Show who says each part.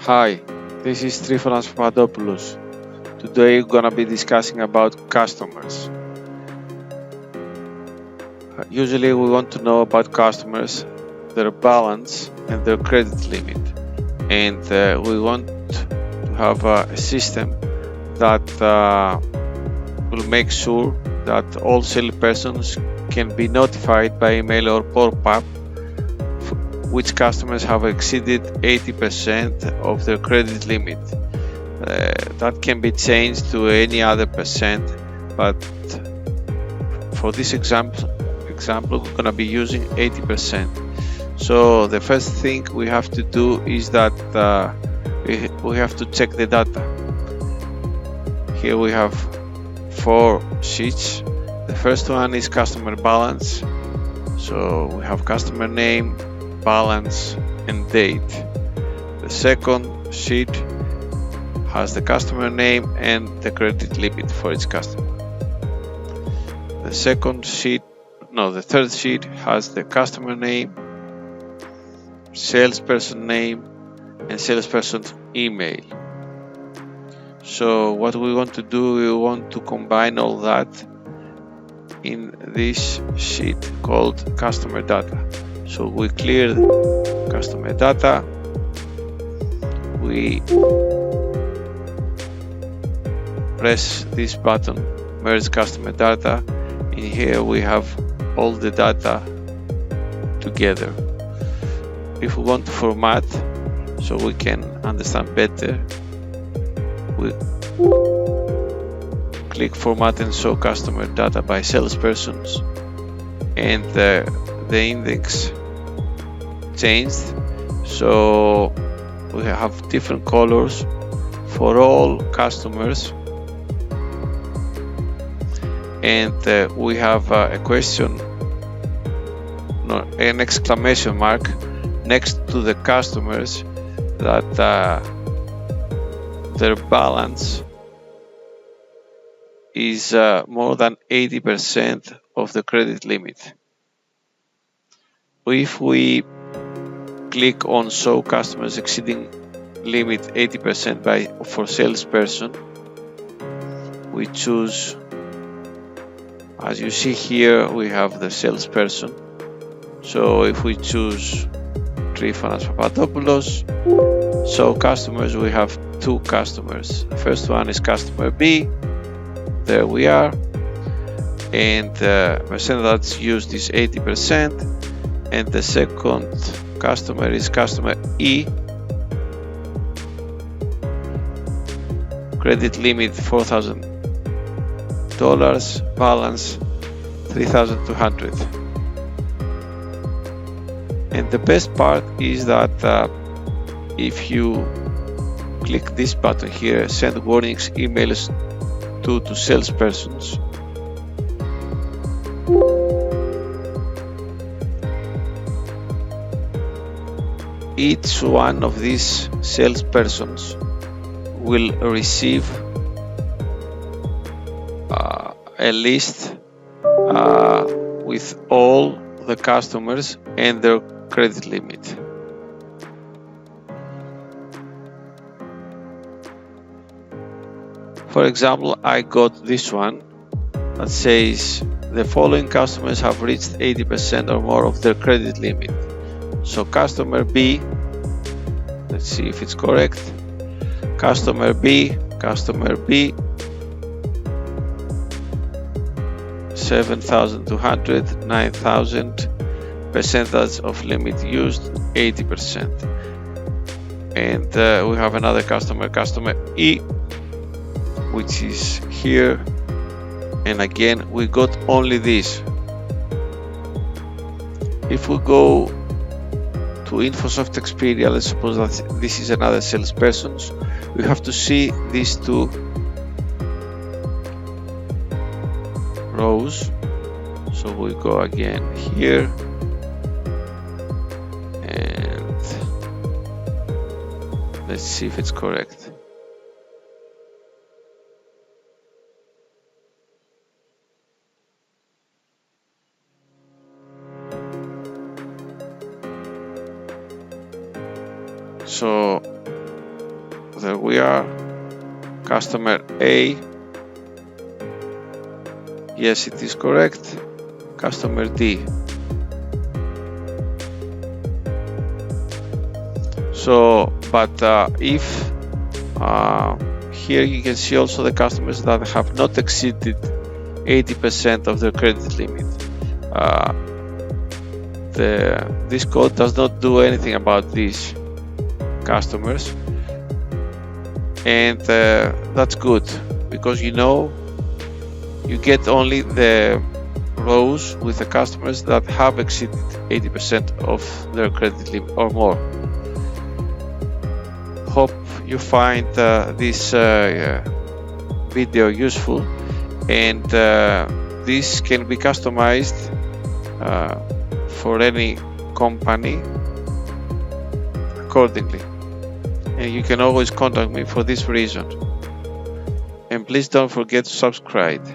Speaker 1: Hi, this is Trifonas Papadopoulos. Today we're gonna be discussing about customers. Usually we want to know about customers, their balance and their credit limit. And we want to have a system that will make sure that all salespersons can be notified by email or pop-up which customers have exceeded 80% of their credit limit. That can be changed to any other percent, but for this example we're going to be using 80%. So the first thing we have to do is that we have to check the data. Here we have 4 sheets. The first one is customer balance. So we have customer name, balance and date. The second sheet has the customer name and the credit limit for each customer. The third sheet has the customer name, salesperson name and salesperson's email. So what we want to do, we want to combine all that in this sheet called CustomerData. So we clear CustomerData, we press this button, merge CustomerData. In here we have all the data together. If we want to format so we can understand better, we click format and show customer data by salespersons, and the index changed, so we have different colors for all customers, and we have a question, an exclamation mark next to the customers that their balance is more than 80% of the credit limit. If we click on show customers exceeding limit 80% for salesperson, we choose, as you see here, we have the salesperson. So if we choose Trifonas Papadopoulos, show customers, we have 2 customers. The first one is customer B, there we are, and the percent that's used is 80%, and the second customer is customer E, credit limit $4,000, balance 3,200. And the best part is that if you click this button here, send warnings emails to salespersons, each one of these salespersons will receive a list with all the customers and their credit limit. For example, I got this one that says the following customers have reached 80% or more of their credit limit. So customer B, let's see if it's correct. Customer B, 7,200, 9,000, percentage of limit used 80%. And we have another customer E, which is here, and again we got only this. If we go to Infosoft Xperia, let's suppose that this is another salesperson, we have to see these 2 rows. So we go again here, and let's see if it's correct. So there we are. Customer A, yes, it is correct. Customer D. So, but if here you can see also the customers that have not exceeded 80% of their credit limit. This code does not do anything about these customers, and that's good, because you get only the rows with the customers that have exceeded 80% of their credit limit or more. Hope you find this video useful, and this can be customized for any company accordingly, and you can always contact me for this reason. And please don't forget to subscribe.